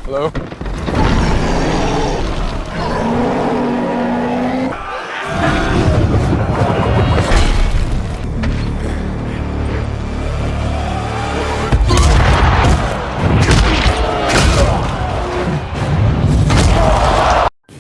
Hello?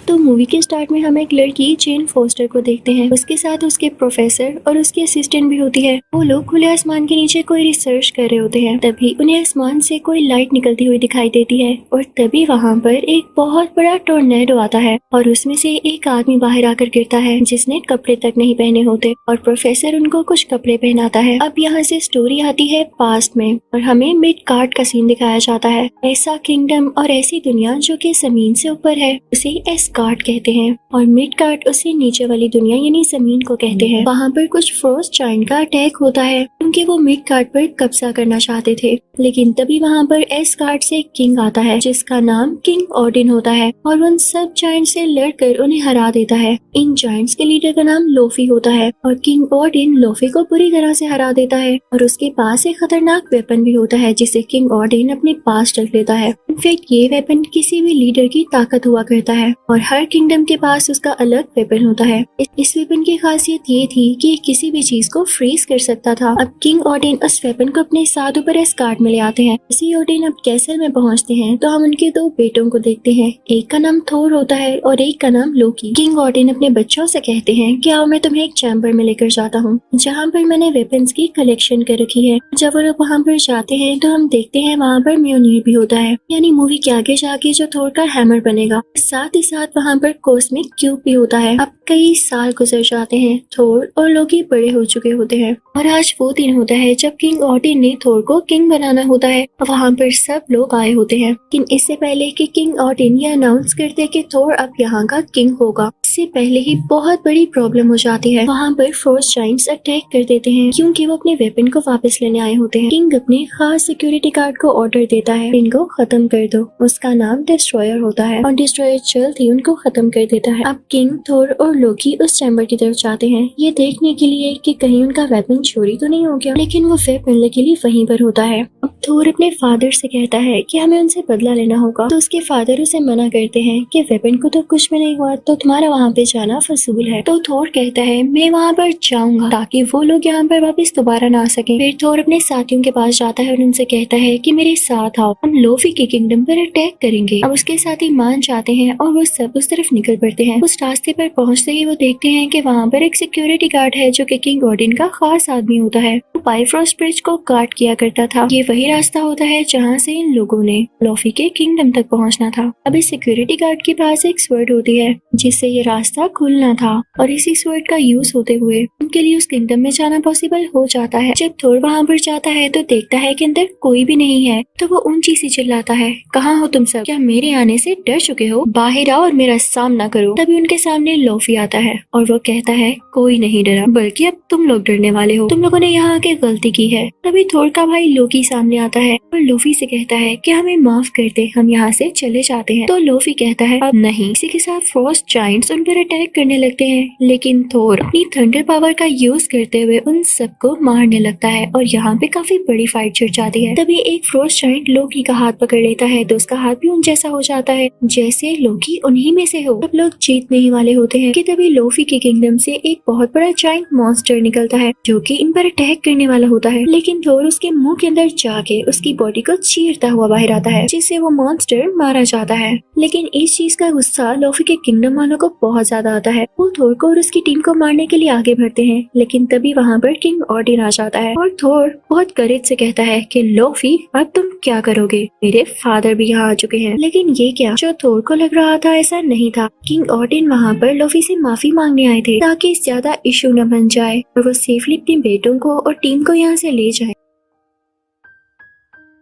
तो movie के start में हम एक लड़की जेन फोस्टर को देखते हैं। उसके साथ उसके प्रोफेसर और उसकी असिस्टेंट भी होती है। वो लोग खुले आसमान के नीचे कोई रिसर्च कर रहे होते हैं। तभी उन्हें आसमान से कोई लाइट निकलती हुई दिखाई देती है और तभी वहाँ पर एक बहुत बड़ा टोर्नेडो आता है और उसमें से एक आदमी बाहर आकर गिरता है जिसने कपड़े तक नहीं पहने होते और प्रोफेसर उनको कुछ कपड़े पहनाता है। अब यहाँ से स्टोरी आती है पास्ट में और हमें मिडगार्ड का सीन दिखाया जाता है। ऐसा किंगडम और ऐसी दुनिया जो कि जमीन से ऊपर है उसे एस्गार्ड कहते हैं और मिडगार्ड उसे नीचे वाली दुनिया यानी जमीन को कहते हैं। वहाँ पर कुछ फ्रोस्ट जायंट का अटैक होता है क्योंकि वो मिडगार्ड पर कब्जा करना चाहते थे, लेकिन तभी वहाँ पर एस्गार्ड से किंग आता है जिसका नाम किंग ओडिन होता है और उन सब जायंट से लड़कर उन्हें हरा देता है। इन जायंट्स के लीडर का नाम लोफी होता है और किंग ओडिन लोफी को पूरी तरह से हरा देता है और उसके पास एक खतरनाक वेपन भी होता है जिसे किंग ओडिन अपने पास रख लेता है। इनफैक्ट ये वेपन किसी भी लीडर की ताकत हुआ करता है और हर किंगडम के पास उसका अलग वेपन होता है। इस वेपन की खासियत ये थी कि ये किसी भी चीज को फ्रीज कर सकता था। अब किंग ओडिन उस वेपन को अपने साथ ऊपर एस्गार्ड में ले आते हैं। इसी ओडिन अब कैसल में पहुंचते हैं तो हम उनके दो बेटों को देखते हैं। एक का नाम थोर होता है और एक का नाम लोकी। किंग ओडिन अपने बच्चों से कहते हैं कि आओ मैं तुम्हें एक चैम्बर में लेकर जाता हूँ जहाँ पर मैंने वेपन्स की कलेक्शन कर रखी है। जब वो लोग वहाँ पर जाते हैं तो हम देखते हैं वहाँ पर म्योनिर भी होता है, यानी मूवी के आगे जाके जो थोर का हैमर बनेगा। साथ ही साथ वहाँ पर कॉस्मिक क्यूब भी होता है। अब कई साल गुजर जाते हैं, थोर और लोकी बड़े हो चुके होते हैं और आज वो दिन होता है जब किंग ओडिन ने थोर को किंग बनाना होता है। वहाँ पर सब लोग आए होते हैं, लेकिन इससे पहले कि किंग ओडिन ये अनाउंस करते कि थोर अब यहाँ का किंग होगा, इससे पहले ही बहुत बड़ी प्रॉब्लम हो जाती है। वहाँ पर फ्रोस्ट जायंट्स अटैक कर देते हैं क्योंकि वो अपने वेपन को वापस लेने आए होते हैं। किंग अपने खास सिक्योरिटी गार्ड को ऑर्डर देता है इनको खत्म कर दो। उसका नाम डिस्ट्रॉयर होता है और डिस्ट्रॉयर जल्द ही उनको खत्म कर देता है। अब किंग, थोर और लोकी उस चैम्बर की तरफ जाते हैं ये देखने के लिए कि कहीं उनका वेपन चोरी तो नहीं हो गया, लेकिन वो वेपन लकीली वहीं पर होता है। अब थोर अपने फादर से कहता है कि हमें उनसे बदला लेना होगा, तो उसके फादर उसे मना करते हैं कि वेपन को तो कुछ भी नहीं हुआ तो तुम्हारा वहाँ पे जाना फजूल है। तो थोर कहता है मैं वहाँ पर जाऊंगा ताकि वो लोग यहाँ पर वापस दोबारा ना आ सके। फिर थोर अपने साथियों के पास जाता है और उनसे कहता है कि मेरे साथ आओ, हम लोफी के किंगडम पर अटैक करेंगे। अब उसके साथी मान जाते हैं और वो सब उस तरफ निकल पड़ते हैं। उस रास्ते पर पहुंचते ही वो देखते हैं कि वहाँ पर एक सिक्योरिटी गार्ड है जो कि किंग ओडिन का खास आदमी होता है। वो बाइफ्रोस्ट ब्रिज को गार्ड किया करता था। ये वही रास्ता होता है जहाँ से इन लोगों ने लोफी के किंगडम तक पहुँचना था। अब इस सिक्योरिटी गार्ड के पास एक स्वर्ड होती है जिससे ये रास्ता खुलना था और इसी स्वर्ड का यूज होते हुए उनके लिए उस किंगडम में जाना पॉसिबल हो जाता है। जब थोर वहाँ पर जाता है तो देखता है कि अंदर कोई भी नहीं है, तो वो ऊंची सी चिल्लाता है, कहाँ हो तुम सब? क्या मेरे आने से डर चुके हो? बाहर आओ और मेरा सामना करो। तभी उनके सामने लोफी आता है और वो कहता है कोई नहीं डरा, बल्कि अब तुम लोग डरने वाले हो, तुम लोगों ने यहाँ आके गलती की है। तभी थोर का भाई लोकी सामने आता है और लोफी से कहता है कि हमें माफ कर दे, हम यहाँ से चले जाते हैं। तो लोफी कहता है अब नहीं। इसी के साथ फ्रोस्ट जायंट्स उन पर अटैक करने लगते हैं, लेकिन थोर अपनी थंडर पावर का यूज करते हुए उन सबको मारने लगता है और यहाँ पे काफी बड़ी फाइट छिड़ जाती है। तभी एक फ्रोस्ट जायंट लोकी का हाथ पकड़ लेता है तो उसका हाथ भी उन जैसा हो जाता है जैसे लोकी उन्हीं में से हो। सब लोग जीतने ही वाले होते हैं कि तभी लोफी के किंगडम से एक बहुत बड़ा जायंट मॉन्स्टर निकलता है जो कि इन पर अटैक करने वाला होता है, लेकिन थोर उसके मुंह के अंदर जाके उसकी बॉडी को चीरता हुआ बाहर आता है जिससे वो मॉन्स्टर मारा जाता है। लेकिन इस चीज का गुस्सा लोफी के किंगडम वालों को बहुत ज्यादा आता है। वो थोर को और उसकी टीम को मारने के लिए आगे बढ़ते हैं, लेकिन तभी वहाँ पर किंग ओडिन आ जाता है और थोर बहुत करेज से कहता है कि लोफी अब तुम क्या करोगे? मेरे फादर भी यहाँ आ चुके हैं। लेकिन ये क्या, जो थोर को लग रहा था ऐसा नहीं था। किंग ओडिन वहाँ पर लोफी से माफी मांगने आए थे ताकि ज्यादा इशू न बन जाए और वो सेफली अपने बेटों को और टीम को यहाँ से ले जाए।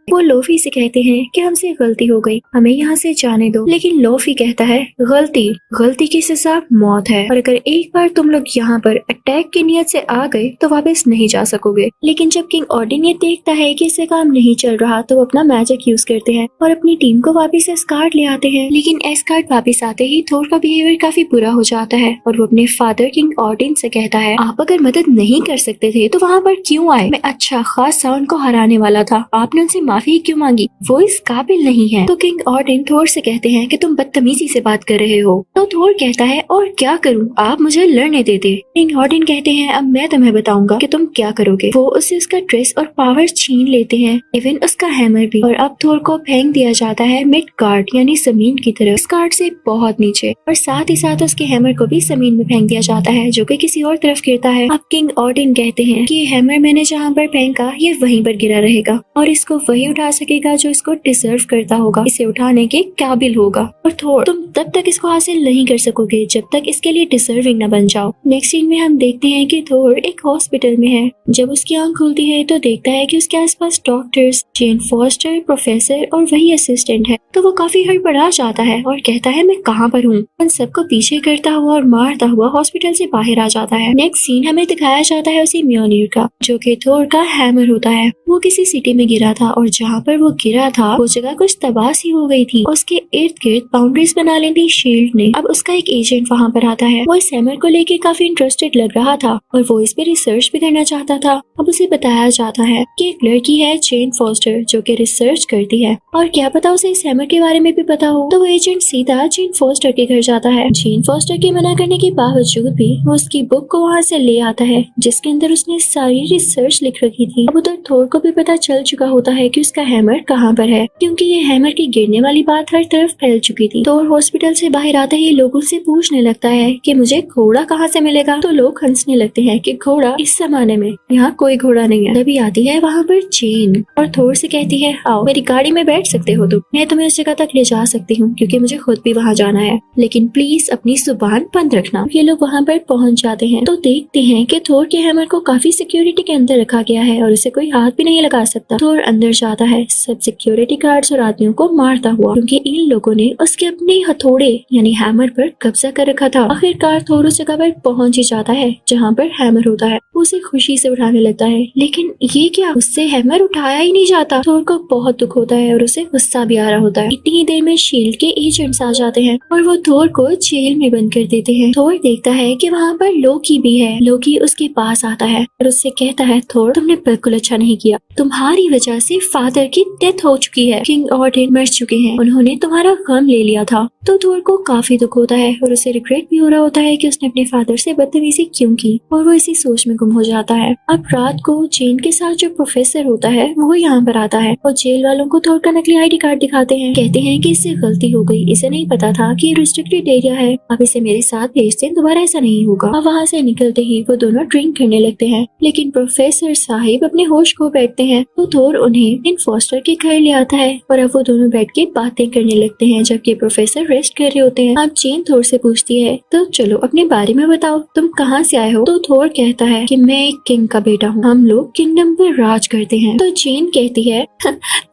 वो लोफी से कहते हैं कि हमसे गलती हो गई, हमें यहाँ से जाने दो। लेकिन लोफी कहता है गलती की सजा मौत है और अगर एक बार तुम लोग यहाँ पर अटैक की नियत से आ गए तो वापस नहीं जा सकोगे। लेकिन जब किंग ओडिन ये देखता है कि इससे काम नहीं चल रहा तो वो अपना मैजिक यूज करते हैं और अपनी टीम को वापस एस्गार्ड ले आते हैं। लेकिन एस्गार्ड वापस आते ही थोर का बिहेवियर काफी बुरा हो जाता है और वो अपने फादर किंग ओडिन से कहता है आप अगर मदद नहीं कर सकते थे तो वहाँ पर क्यों आए? मैं अच्छा खासा उनको हराने वाला था, आपने उनसे माफी क्यों मांगी, वो इस काबिल नहीं है। तो किंग ऑर्डन थोर से कहते हैं कि तुम बदतमीजी से बात कर रहे हो। तो थोर कहता है और क्या करूं, आप मुझे लड़ने देते। किंग ऑर्डन कहते हैं अब मैं तुम्हें बताऊंगा कि तुम क्या करोगे। वो उससे उसका ड्रेस और पावर छीन लेते हैं, इवन उसका हैमर भी। और अब थोर को फेंक दिया जाता है मिडगार्ड यानी जमीन की तरफ, स्कार्ड से बहुत नीचे। और साथ ही साथ उसके हैमर को भी जमीन में फेंक दिया जाता है, जो कि किसी और तरफ गिरता है। अब किंग ऑर्डन कहते हैं कि हैमर मैंने जहाँ पर फेंका ये वहीं पर गिरा रहेगा और इसको वही उठा सकेगा जो इसको डिजर्व करता होगा, इसे उठाने के काबिल होगा। और थोर तुम तब तक इसको हासिल नहीं कर सकोगे जब तक इसके लिए डिजर्विंग न बन जाओ। नेक्स्ट सीन में हम देखते हैं कि थोर एक हॉस्पिटल में है। जब उसकी आंख खुलती है तो देखता है कि उसके आसपास डॉक्टर्स, जेन फॉस्टर, प्रोफेसर और वही असिस्टेंट है। तो वो काफी हड़बड़ा जाता है और कहता है मैं कहाँ पर हूँ। उन सबको पीछे करता हुआ और मारता हुआ हॉस्पिटल से बाहर आ जाता है। नेक्स्ट सीन हमें दिखाया जाता है उसी म्योनिर का, जो कि थोर का हैमर होता है। वो किसी सिटी में गिरा था और जहाँ पर वो गिरा था वो जगह कुछ तबाह सी हो गई थी। उसके इर्द गिर्द बाउंड्रीज बना ली थी शील्ड ने। अब उसका एक एजेंट वहाँ पर आता है। वो इस हैमर को लेके काफी इंटरेस्टेड लग रहा था और वो इस पे रिसर्च भी करना चाहता था। अब उसे बताया जाता है कि एक लड़की है जेन फॉस्टर जो कि रिसर्च करती है और क्या पता उसे इस हैमर के बारे में भी पता हो। तो वो एजेंट सीधा जेन फॉस्टर के घर जाता है। जेन फॉस्टर के मना करने के बावजूद भी वो उसकी बुक को वहाँ से ले आता है जिसके अंदर उसने सारी रिसर्च लिख रखी थी। अब उधर थोर को भी पता चल चुका होता है कि उसका हैमर कहाँ पर है, क्योंकि ये हैमर की गिरने वाली बात हर तरफ फैल चुकी थी। थोर हॉस्पिटल से बाहर आता ही लोगों से पूछने लगता है कि मुझे घोड़ा कहाँ से मिलेगा। तो लोग हंसने लगते हैं कि घोड़ा इस जमाने में यहाँ कोई घोड़ा नहीं है। तभी आती है वहाँ पर जेन और थोर से कहती है आओ मेरी गाड़ी में बैठ सकते हो तुम, मैं तुम्हें उस जगह तक ले जा सकती हूँ क्योंकि मुझे खुद भी वहाँ जाना है, लेकिन प्लीज अपनी जुबान बंद रखना। ये लोग वहाँ पर पहुँच जाते हैं तो देखते हैं कि थोर के हैमर को काफी सिक्योरिटी के अंदर रखा गया है और उसे कोई हाथ भी नहीं लगा सकता। थोर अंदर जाता है सब सिक्योरिटी गार्ड्स और आदमियों को मारता हुआ, क्योंकि इन लोगों ने उसके अपने हथौड़े यानी हैमर पर कब्जा कर रखा था। आखिरकार थोर उस जगह पर पहुंच ही जाता है जहां पर हैमर होता है। उसे खुशी से उठाने लगता है, लेकिन ये क्या, उससे हैमर उठाया ही नहीं जाता। थोर को बहुत दुख होता है और उसे गुस्सा भी आ रहा होता है। इतनी ही देर में शील्ड के एजेंट्स आ जाते हैं और वो थोर को जेल में बंद कर देते हैं। थोर देखता है कि वहाँ पर लोकी भी है। लोकी उसके पास आता है और उससे कहता है थोर तुमने बिल्कुल अच्छा नहीं किया, तुम्हारी वजह से फादर की डेथ हो चुकी है, किंग ऑर्डन मर चुके हैं, उन्होंने तुम्हारा गम ले लिया था। तो थोर को काफी दुख होता है और उसे रिग्रेट भी हो रहा होता है कि उसने अपने फादर से बदतमीजी क्यों की, और वो इसी सोच में गुम हो जाता है। अब रात को जेन के साथ जो प्रोफेसर होता है वो यहाँ पर आता है और जेल वालों को थोर का नकली ID कार्ड दिखाते हैं। कहते हैं कि इससे गलती हो गई, इसे नहीं पता था कि ये रिस्ट्रिक्टेड एरिया है, अब इसे मेरे साथ भेज दें, दोबारा ऐसा नहीं होगा। अब वहाँ से निकलते ही वो दोनों ड्रिंक करने लगते हैं, लेकिन प्रोफेसर साहिब अपने होश खो बैठते हैं। तो थोर उन्हें इन फॉस्टर के घर ले आता है और अब वो दोनों बैठ के बातें करने लगते हैं जबकि प्रोफेसर रेस्ट कर रहे होते हैं। अब जेन थोर से पूछती है तो चलो अपने बारे में बताओ, तुम कहाँ से आए हो। तो थोर कहता है कि मैं एक किंग का बेटा हूँ, हम लोग किंगडम पर राज करते हैं। तो जेन कहती है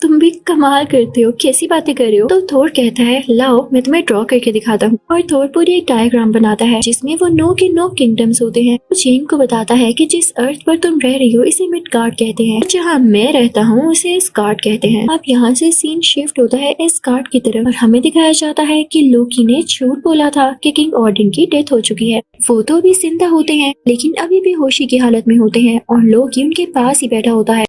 तुम भी कमाल करते हो, कैसी बातें कर रहे हो। तो थोर कहता है लाओ मैं तुम्हें ड्रॉ करके दिखाता हूँ, और थोर पूरी एक डायग्राम बनाता है जिसमें वो 9 के 9 किंगडम्स होते हैं। तो जेन को बताता है कि जिस अर्थ पर तुम रह रही हो इसे मिडगार्ड कहते हैं, जहाँ मैं रहता हूँ उसे एस्गार्ड कहते हैं। अब यहाँ से सीन शिफ्ट होता है एस्गार्ड की तरफ और हमें दिखाया जाता है कि लोकी ने झूठ बोला था कि किंग ऑर्डन की डेथ हो चुकी है। वो तो अभी जिंदा होते हैं लेकिन अभी भी होशी की हालत में होते हैं और लोकी उनके पास ही बैठा होता है।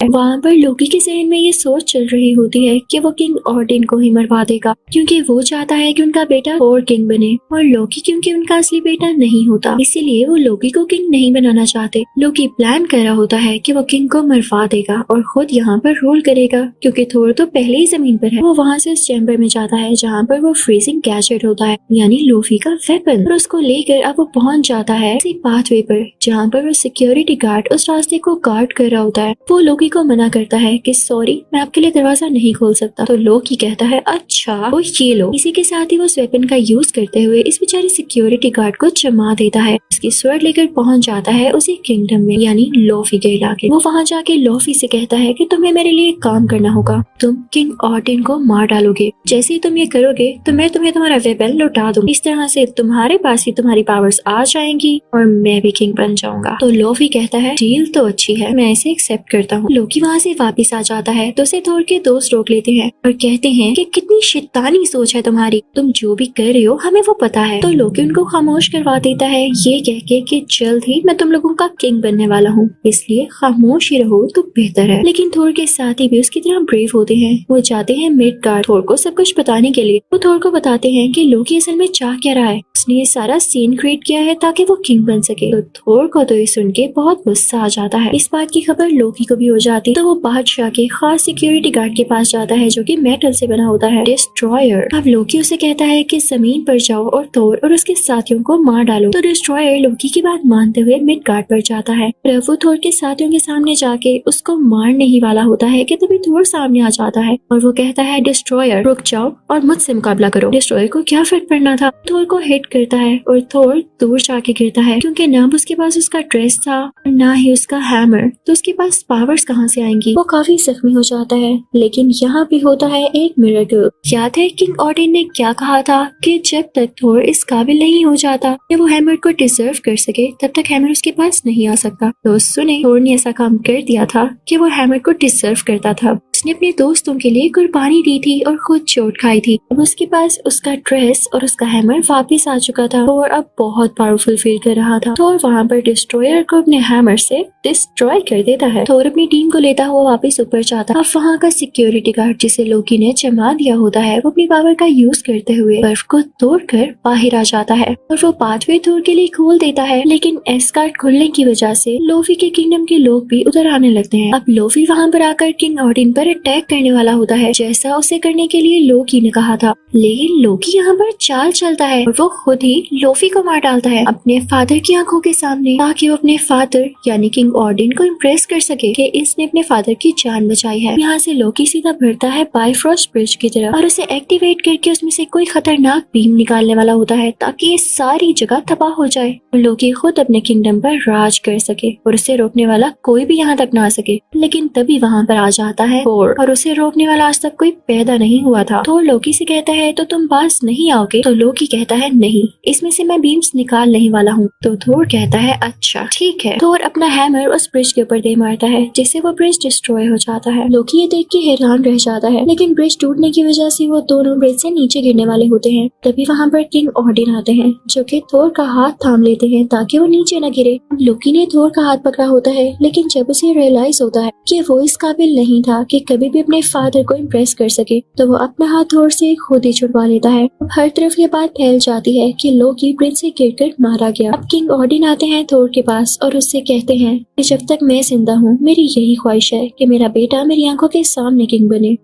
वहाँ पर लोकी के जहन में ये सोच चल रही होती है कि वो किंग ऑर्डन को ही मरवा देगा, क्योंकि वो चाहता है कि उनका बेटा और किंग बने, और लोकी क्योंकि उनका असली बेटा नहीं होता इसीलिए वो लोकी को किंग नहीं बनाना चाहते। लोकी प्लान कर रहा होता है कि वो किंग को मरवा देगा और खुद यहाँ पर रूल करेगा, क्योंकि थोर तो पहले ही जमीन पर है। वो वहाँ से उस चैम्बर में जाता है जहाँ पर वो फ्रीजिंग गैजेट होता है यानी लोफी का वेपन, और उसको लेकर अब वो पहुँच जाता है उसी पाथवे पर जहाँ पर वो सिक्योरिटी गार्ड उस रास्ते को गार्ड कर रहा होता है। वो लोकी को मना करता है कि सॉरी मैं आपके लिए दरवाजा नहीं खोल सकता। तो लोकी कहता है अच्छा वो ये लो। इसी के साथ ही वो उस वेपन का यूज करते हुए इस बेचारे सिक्योरिटी गार्ड को जमा देता है। उसकी स्वर्ड लेकर पहुंच जाता है उसी किंगडम में यानी लोफी के इलाके। वो वहाँ जाके लोफी से कहता है कि तुम्हें मेरे लिए एक काम करना होगा, तुम किंग ऑर्डन को मार डालोगे। जैसे ही तुम ये करोगे तो मैं तुम्हें तुम्हारा वेपन लौटा दूंगी, इस तरह से तुम्हारे पास भी तुम्हारी पावर्स आ जाएंगी और मैं भी किंग बन जाऊंगा। तो लोफी कहता है डील तो अच्छी है, मैं इसे एक्सेप्ट करता हूँ। लोकी वहाँ से वापस आ जाता है तो उसे थोर के दोस्त रोक लेते हैं और कहते हैं कि कितनी शैतानी सोच है तुम्हारी, तुम जो भी कर रहे हो हमें वो पता है। तो लोकी उनको खामोश करवा देता है ये कह के कि जल्द ही मैं तुम लोगों का किंग बनने वाला हूँ, इसलिए खामोश ही रहो तो बेहतर है। लेकिन थोर के साथी भी उसकी तरह ब्रेव होते हैं। वो जाते हैं मिडगार्ड थोर को सब कुछ बताने के लिए। वो थोर को बताते हैं कि लोकी असल में चाह क्या रहा है, उसने ये सारा सीन क्रिएट किया है ताकि वो किंग बन सके। तो थोर को तो ये सुन के बहुत गुस्सा आ जाता है। इस बात की खबर लोकी को भी हो जाती तो वो बादशाह के खास सिक्योरिटी गार्ड के पास जाता है जो कि मेटल से बना होता है, डिस्ट्रॉयर। अब लोकी उसे कहता है कि जमीन पर जाओ और थोर और उसके साथियों को मार डालो। तो डिस्ट्रॉयर लोकी की बात मानते हुए मिडगार्ड पर जाता है। वो थोर के साथियों के सामने जाके उसको मारने ही वाला होता है कि तभी थोर सामने आ जाता है और वो कहता है डिस्ट्रॉयर रुक जाओ और मुझसे मुकाबला करो। डिस्ट्रॉयर को क्या फर्क पड़ना था, थोर को हिट करता है और थोर दूर जाके गिरता है क्योंकि ना उसके पास उसका ड्रेस था और ना ही उसका हैमर, तो उसके पास पावर्स कहाँ से आएंगी। वो काफी जख्मी हो जाता है। लेकिन यहाँ भी होता है एक मिरेकल। याद है किंग ऑडिन ने क्या कहा था कि जब तक थोर इस काबिल नहीं हो जाता कि वो हैमर को डिजर्व कर सके तब तक हैमर उसके पास नहीं आ सकता। तो सुने थोर ने ऐसा काम कर दिया था कि वो हैमर को डिजर्व करता था। उसने अपने दोस्तों के लिए कुर्बानी दी थी और खुद चोट खाई थी। अब उसके पास उसका ड्रेस और उसका हैमर वापस आ चुका था और अब बहुत पावरफुल फील कर रहा था। थोर वहाँ पर डिस्ट्रॉयर को अपने हैमर से डिस्ट्रॉय कर देता है। थोर अपनी टीम को लेता हुआ वापस ऊपर जाता। अब वहाँ का सिक्योरिटी गार्ड जिसे लोकी ने जमा दिया होता है वो अपनी पावर का यूज करते हुए बर्फ को तोड़कर बाहर आ जाता है और वो पाथवे थोर के लिए खोल देता है। लेकिन एस्गार्ड खुलने की वजह से लोफी के किंगडम के लोग भी उधर आने लगते हैं। अब लोफी वहाँ पर आकर किंग ऑडिन पर अटैक करने वाला होता है जैसा उसे करने के लिए लोकी ने कहा था। लेकिन लोकी यहाँ पर चाल चलता है और वो खुद ही लोफी को मार डालता है अपने फादर की आंखों के सामने ताकि वो अपने फादर यानी किंग ऑडिन को इम्प्रेस कर सके कि इसने अपने फादर की जान बचाई है। यहाँ से लोकी सीधा बढ़ता है बाइफ्रॉस्ट ब्रिज की तरफ और उसे एक्टिवेट करके उसमें से कोई खतरनाक बीम निकालने वाला होता है ताकि ये सारी जगह तबाह हो जाए और लोकी खुद अपने किंगडम पर राज कर सके और उसे रोकने वाला कोई भी यहाँ तक ना आ सके। लेकिन तभी वहाँ पर आ जाता है थोर और उसे रोकने वाला आज तक कोई पैदा नहीं हुआ था। थोर लोकी से कहता है तो तुम पास नहीं आओगे। तो लोकी कहता है नहीं, इसमें से मैं बीम्स निकाल नहीं वाला हूँ। तो थोर कहता है अच्छा ठीक है। थोर अपना हैमर उस ब्रिज के ऊपर दे मारता है जिससे वो ब्रिज डिस्ट्रॉय हो जाता है। लोकी ये देख के हैरान रह जाता है लेकिन ब्रिज टूटने की वजह से वो दोनों ब्रिज से नीचे गिरने वाले होते हैं। तभी वहाँ पर किंग ऑडिन आते हैं जो कि थोर का हाथ थाम लेते हैं ताकि वो नीचे न गिरे। लोकी ने थोर का हाथ पकड़ा होता है लेकिन जब उसे रियलाइज होता है कि वो इस काबिल नहीं था कि कभी भी अपने फादर को इम्प्रेस कर सके तो वो अपना हाथ थोर से खुद ही छुड़वा लेता है। अब हर तरफ ये बात फैल जाती है कि लोकी ब्रिज से गिरकर मारा गया। अब किंग ऑडिन आते हैं थोर के पास और उससे कहते हैं कि जब तक मैं जिंदा हूँ मेरी यही ख्वाहिश है कि मेरा बेटा मेरी आंखों के सामने किंग बने।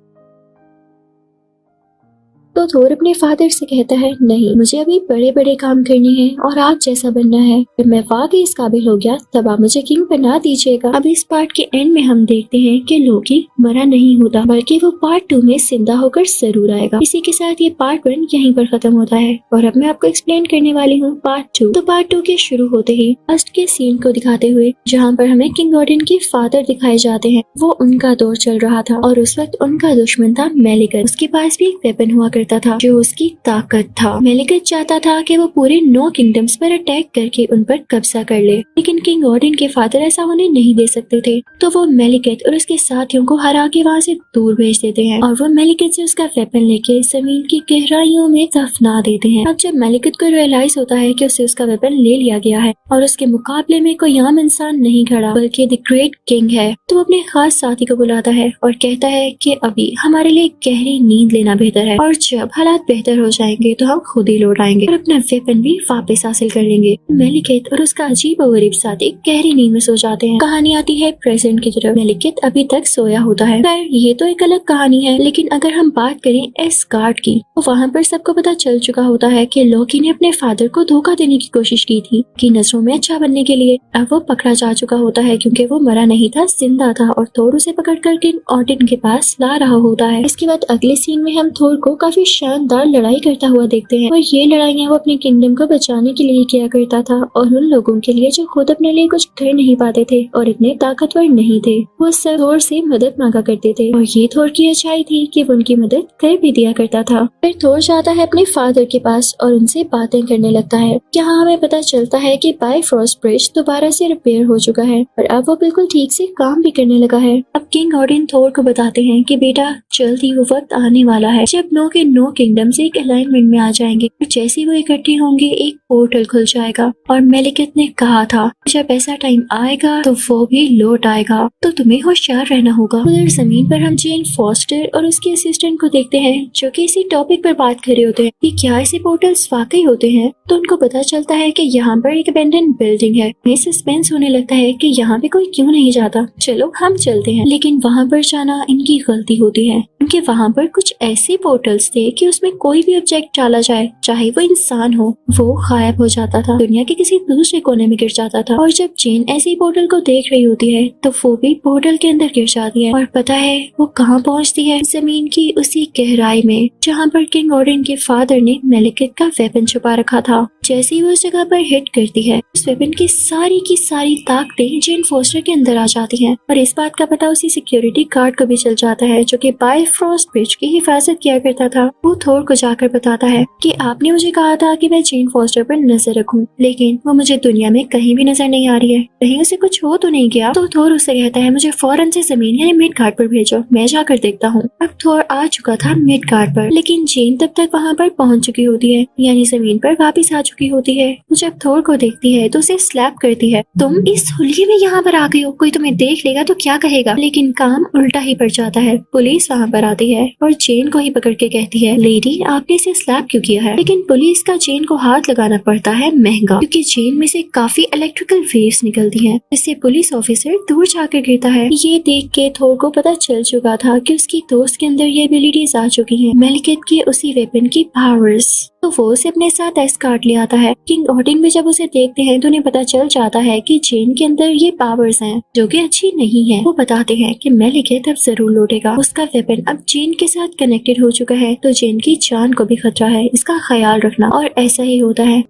तो थोर अपने फादर से कहता है नहीं, मुझे अभी बड़े बड़े काम करने हैं और आप जैसा बनना है। जब मैं वाकई इस काबिल हो गया तब आप मुझे किंग बना दीजिएगा। अब इस पार्ट के एंड में हम देखते हैं कि लोकी मरा नहीं होता बल्कि वो पार्ट 2 में जिंदा होकर जरूर आएगा। इसी के साथ ये पार्ट 1 यहीं पर खत्म होता है और अब मैं आपको एक्सप्लेन करने वाली हूँ पार्ट 2। तो पार्ट 2 के शुरू होते ही फर्स्ट के सीन को दिखाते हुए जहाँ पर हमें किंग ऑडिन के फादर दिखाए जाते हैं। वो उनका दौर चल रहा था और उस वक्त उनका दुश्मन था मेलिकत। उसके पास भी एक वेपन हुआ करता था जो उसकी ताकत था। मेलिकत चाहता था कि वो पूरे 9 किंगडम्स पर अटैक करके उन पर कब्जा कर ले, लेकिन किंग ऑडिन के फादर ऐसा होने नहीं दे सकते थे। तो वो मेलिकत और उसके साथियों को हरा के वहाँ से दूर भेज देते हैं और वो मेलिकत से उसका वेपन लेके जमीन की गहराइयों में दफना देते हैं। अब जब मेलिकत को रियलाइज होता है कि उसे उसका वेपन ले लिया गया है और उसके मुकाबले में कोई आम इंसान नहीं खड़ा बल्कि द ग्रेट किंग है, तो अपने खास साथी को बुलाता है और कहता है कि अभी हमारे लिए गहरी नींद लेना बेहतर है और जब हालात बेहतर हो जाएंगे तो हम खुद ही लौट आएंगे और अपना वेपन भी वापस हासिल कर लेंगे। मेलिकत और उसका अजीब और गरीब साथी गहरी नींद में सो जाते हैं। कहानी आती है प्रेजेंट की तरफ। मेलिकत अभी तक सोया होता है। खैर ये तो एक अलग कहानी है, लेकिन अगर हम बात करें एस्गार्ड की तो वहाँ पर सबको पता चल चुका होता है कि लोकी ने अपने फादर को धोखा देने की कोशिश की थी कि नजरों में अच्छा बनने के लिए। अब वो पकड़ा जा चुका होता है क्योंकि वो मरा नहीं था, जिंदा था और थोर उसे पकड़ कर किंग ऑडिन के पास ला रहा होता है। इसके बाद अगले सीन में हम थोर को काफी शानदार लड़ाई करता हुआ देखते हैं और ये लड़ाइयाँ वो अपने किंगडम को बचाने के लिए किया करता था और उन लोगों के लिए जो खुद अपने लिए कुछ कर नहीं पाते थे और इतने ताकतवर नहीं थे, वो सब थोर से मदद मांगा करते थे। और ये थोर की अच्छाई थी कि वो उनकी मदद कर भी दिया करता था। फिर थोर जाता है अपने फादर के पास और उनसे बातें करने लगता है। यहाँ हमें पता चलता है कि बाइफरोस्ट ब्रिज दोबारा से रिपेयर हो चुका है और अब वो बिल्कुल ठीक से काम भी करने लगा है। अब किंग ओडिन थोर को बताते हैं कि बेटा जल्द ही वो वक्त आने वाला है जब नो के नो किंगडम से एक अलाइनमेंट में आ जाएंगे और जैसे वो इकट्ठे होंगे एक पोर्टल खुल जाएगा और मेलिकेट ने कहा था जब ऐसा टाइम आएगा तो वो भी लौट आएगा, तो तुम्हें होशियार रहना होगा। उधर जमीन पर हम जेन फॉस्टर और उसके असिस्टेंट को देखते हैं जो कि इसी टॉपिक पर बात कर रहे होते हैं कि क्या ऐसे पोर्टल्स वाकई होते हैं। तो उनको पता चलता है कि यहाँ पर एक अबैंडन बिल्डिंग है। हमें सस्पेंस होने लगता है कि यहाँ पे कोई क्यों नहीं जाता, चलो हम चलते हैं। लेकिन वहाँ पर जाना इनकी गलती होती है क्योंकि वहाँ पर कुछ ऐसे पोर्टल्स थे कि उसमें कोई भी ऑब्जेक्ट डाला जाए चाहे वो इंसान हो वो गायब हो जाता था, दुनिया के किसी दूसरे कोने में गिर जाता था। और जब जेन ऐसे पोर्टल को देख रही होती है तो वो भी पोर्टल के अंदर गिर जाती है और पता है वो कहाँ पहुँचती है, जमीन की उसी गहराई में जहाँ पर किंग ओडिन के फादर ने मेलिकेट का वेपन छुपा रखा था। जैसे ही वो उस जगह पर हिट करती है उस वेपन की सारी ताकतें जेन फोस्टर के अंदर आ जाती हैं और इस बात का पता उसी सिक्योरिटी गार्ड को भी चल जाता है जो कि बाइफरोस्ट ब्रिज की हिफाजत किया करता था। वो थोर को जाकर बताता है कि आपने मुझे कहा था कि मैं जेन फोस्टर पर नजर रखूं, लेकिन वो मुझे दुनिया में कहीं भी नजर नहीं आ रही है, कहीं उसे कुछ हो तो नहीं गया। तो थोर उसे कहता है मुझे फौरन से जमीन यानी मिड गार्ड पर भेजो, मैं जाकर देखता हूँ। अब थोर आ चुका था मिड गार्ड पर, लेकिन जेन तब तक वहाँ पर पहुँच चुकी होती है यानी जमीन पर वापिस आ चुकी होती है। जब थोर को देखती है तो उसे स्लैप करती है, तुम इस हुलिये में यहाँ पर आ गई हो, कोई तुम्हें देख लेगा तो क्या कहेगा। लेकिन काम उल्टा ही पड़ जाता है। पुलिस वहाँ पर आती है और जेन को ही पकड़ के कहती है लेडी आपने इसे स्लैप क्यों किया है। लेकिन पुलिस का जेन को हाथ लगाना पड़ता है महंगा क्योंकि जेन में से काफी इलेक्ट्रिकल वेव्स निकलती हैं, जिससे पुलिस ऑफिसर दूर जाकर गिरता है। ये देख के थोर को पता चल चुका था कि उसकी दोस्त के अंदर ये एबिलिटीज आ चुकी हैं, मेलिकेट की उसी वेपन की पावर्स। तो वो उसे अपने साथ एस्कॉर्ट ले आता है। किंग ओडिन भी जब उसे देखते हैं तो उन्हें पता चल जाता है कि जेन के अंदर ये पावर्स हैं जो कि अच्छी नहीं है। वो बताते हैं कि मेलिकेट अब जरूर लौटेगा, उसका वेपन अब जेन के साथ कनेक्टेड हो चुका है तो जेन की जान को भी खतरा है, इसका ख्याल रखना। और ऐसा ही होता है।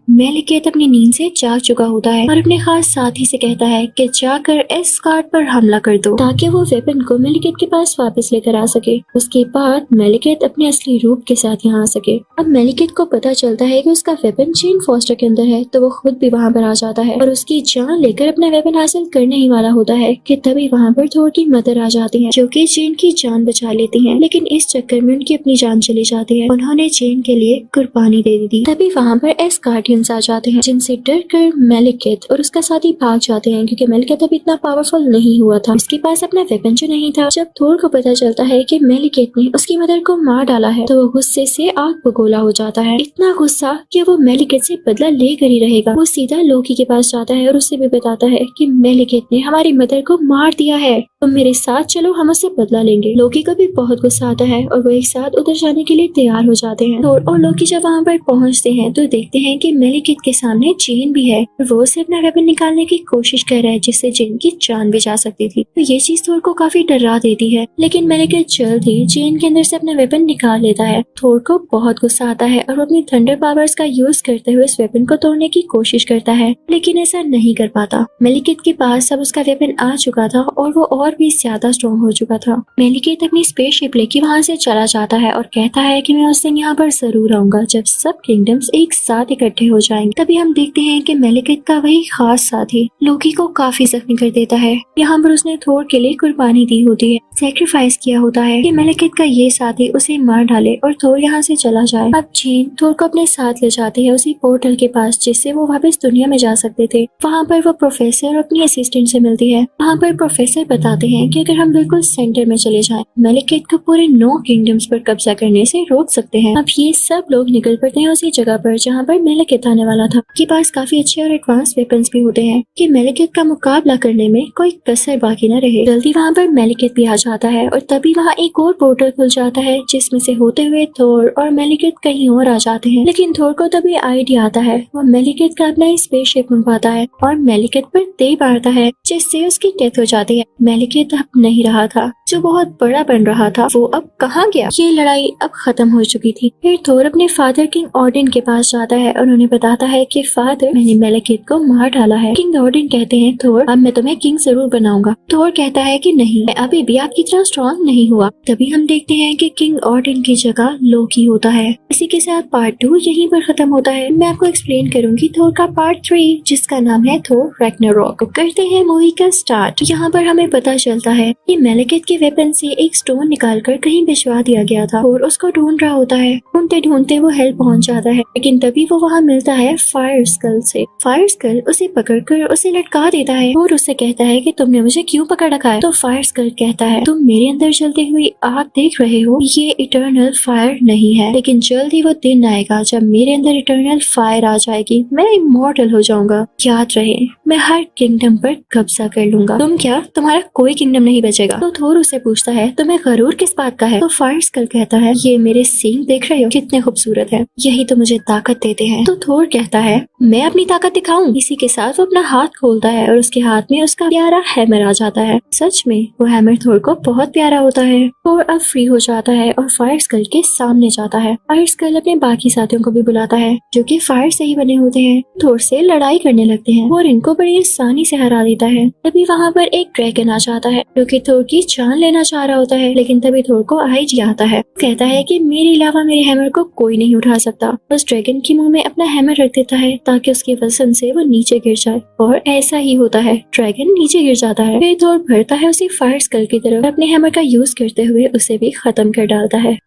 मेलिकेट अपनी नींद से जाग चुका होता है और अपने खास साथी से कहता है कि जाकर एस्कॉर्ट पर हमला कर दो ताकि वो वेपन को मेलिकेट के पास वापस लेकर आ सके। उसके बाद मेलिकेट अपने असली रूप के साथ यहाँ आ सके। अब मेलिकेट को पता चलता है कि उसका वेपन जेन फॉस्टर के अंदर है तो वो खुद भी वहाँ पर आ जाता है और उसकी जान लेकर अपना वेपन हासिल करने ही वाला होता है कि तभी वहाँ पर थोर की मदर आ जाती है जो कि जेन की जान बचा लेती है। लेकिन इस चक्कर में उनकी अपनी जान चली जाती है, उन्होंने जेन के लिए कुर्बानी दे दी थी। तभी वहाँ पर एस्कॉर्ट आ जाते हैं जिनसे डर कर मेलिकेट और उसका साथी भाग जाते हैं क्योंकि मेलिकेट अब इतना पावरफुल नहीं हुआ था, उसके पास अपना वेपन जो नहीं था। जब थोर को पता चलता है कि मेलिकेट ने उसकी मदर को मार डाला है तो वो गुस्से से आग बगोला हो जाता है, इतना गुस्सा कि वो मेलिकेट से बदला लेकर ही रहेगा। वो सीधा लोकी के पास जाता है और उससे भी बताता है कि मेलिकेट ने हमारी मदर को मार दिया है, तुम मेरे साथ चलो, हम उससे बदला लेंगे। लोकी को भी बहुत गुस्सा आता है और वो एक साथ उधर जाने के लिए तैयार हो जाते हैं। थोर और लोकी जब वहाँ पर पहुँचते हैं तो देखते हैं कि मेलिकेट के सामने जेन भी है और वो उसे अपना वेपन निकालने की कोशिश कर रहा है जिससे जेन की जान भी जा सकती थी। तो ये चीज थोर को काफी डरा देती है, लेकिन मेलिकेट जल्द ही जेन के अंदर से अपना वेपन निकाल लेता है। थोर को बहुत गुस्सा आता है और वो अपनी थंडर पावर्स का यूज करते हुए इस वेपन को तोड़ने की कोशिश करता है, लेकिन ऐसा नहीं कर पाता। मेलिकेट के पास अब उसका वेपन आ चुका था और वो और भी ज्यादा स्ट्रॉन्ग हो चुका था। मेलिकेट अपनी स्पेसशिप लेके वहाँ से चला जाता है और कहता है कि मैं उस दिन यहाँ पर जरूर आऊंगा जब सब किंगडम्स एक साथ इकट्ठे हो जाएंगे। तभी हम देखते हैं कि मेलिकेट का वही खास साथी लोकी को काफी जख्मी कर देता है। यहाँ पर उसने थोर के लिए कुर्बानी दी होती है, सैक्रिफाइस किया होता है कि मेलिकेट का ये साथी उसे मार डाले और थोर यहाँ से चला जाए। अब जेन थोर को अपने साथ ले जाती है उसी पोर्टल के पास जिससे वो वापस दुनिया में जा सकते थे। वहाँ पर वो प्रोफेसर और अपनी असिस्टेंट से मिलती है। वहाँ पर प्रोफेसर बताते हैं कि अगर हम बिल्कुल सेंटर में चले जाएं, मेलिकेट को पूरे 9 किंगडम्स पर कब्जा करने से रोक सकते हैं। अब ये सब लोग निकल पड़ते हैं उसी जगह पर जहाँ पर मेलिकेट आने वाला था। के पास काफी अच्छे और एडवांस वेपन्स भी होते हैं कि मेलिकेट का मुकाबला करने में कोई कसर बाकी न रहे। जल्दी वहाँ पर मेलिकेट भी आ जाता है और तभी वहाँ एक और पोर्टल खुल जाता है जिसमें से होते हुए थोर और मेलिकेट कहीं और आ जाते हैं। लेकिन थोर को तभी आइडिया आता है, वो मेलिकेट का अपना स्पेसशिप मंगवाता है और मेलिकेट पर दे मारता है जिससे उसकी डेथ हो जाती है। मेलिकेट अब नहीं रहा था, जो बहुत बड़ा बन रहा था वो अब कहाँ गया। ये लड़ाई अब खत्म हो चुकी थी। फिर थोर अपने फादर किंग ऑडिन के पास जाता है और उन्हें बताता है कि फादर, मैंने मेलेकिथ को मार डाला है। किंग ऑडिन कहते हैं, थोर अब मैं तुम्हें किंग जरूर बनाऊंगा। थोर कहता है कि नहीं, मैं अभी भी आपकी तरह स्ट्रॉन्ग नहीं हुआ। तभी हम देखते हैं कि किंग ऑडिन की जगह लोकी होता है। इसी के साथ पार्ट 2 यहीं पर खत्म होता है। मैं आपको एक्सप्लेन करूंगी थोर का पार्ट 3, जिसका नाम है थोर रैग्नारोक। करते हैं मूवी का स्टार्ट। यहाँ पर हमें पता चलता है कि मेलेकिथ के वेपन से एक स्टोन निकालकर कहीं भिजवा दिया गया था और उसको ढूंढ रहा होता है। ढूंढते ढूंढते वो हेल पहुंच जाता है, लेकिन तभी वो वहाँ मिलता है फायर स्कल से। फायर स्कल उसे पकड़कर उसे लटका देता है और उससे कहता है कि तुमने मुझे क्यों पकड़ रखा है। तो फायर स्कल कहता है, तुम मेरे अंदर जलती हुई आग देख रहे हो, ये इटर्नल फायर नहीं है, लेकिन जल्द ही वो दिन आएगा जब मेरे अंदर इटर्नल फायर आ जाएगी, मैं इमॉर्टल हो जाऊंगा। याद रहे, मैं हर किंगडम पर कब्जा कर लूंगा। तुम क्या, तुम्हारा कोई किंगडम नहीं बचेगा। तो थोर उससे पूछता है, तुम्हें गरूर किस बात का है। तो फायर स्कल कहता है, ये मेरे सींग देख रहे हो, कितने खूबसूरत है, यही तो मुझे ताकत देते हैं। तो थोर कहता है, मैं अपनी ताकत दिखाऊं। इसी के साथ वो अपना हाथ खोलता है और उसके हाथ में उसका प्यारा हैमर आ जाता है। सच में वो हैमर थोर को बहुत प्यारा होता है। थोर अब फ्री हो जाता है और फायर स्कल के सामने जाता है। फायर स्कल अपने बाकी साथियों को भी बुलाता है जो कि फायर से ही बने होते हैं। थोर से लड़ाई करने लगते हैं और इनको बड़ी आसानी से हरा देता है। तभी वहाँ पर एक ड्रैगन आ जाता है जो कि थोर की जान लेना चाह रहा होता है, लेकिन तभी थोर को आईजी आता है। कहता है कि मेरे अलावा मेरे हैमर को कोई नहीं उठा सकता। उस ड्रैगन के मुंह में अपना हैमर रख देता है ताकि उसके वजन से वो नीचे गिर जाए, और ऐसा ही होता है, ड्रैगन नीचे गिर जाता है। फिर थोर बढ़ता है उसी फायर स्कल की तरफ, अपने हैमर का यूज करते हुए उसे भी खत्म कर डालता है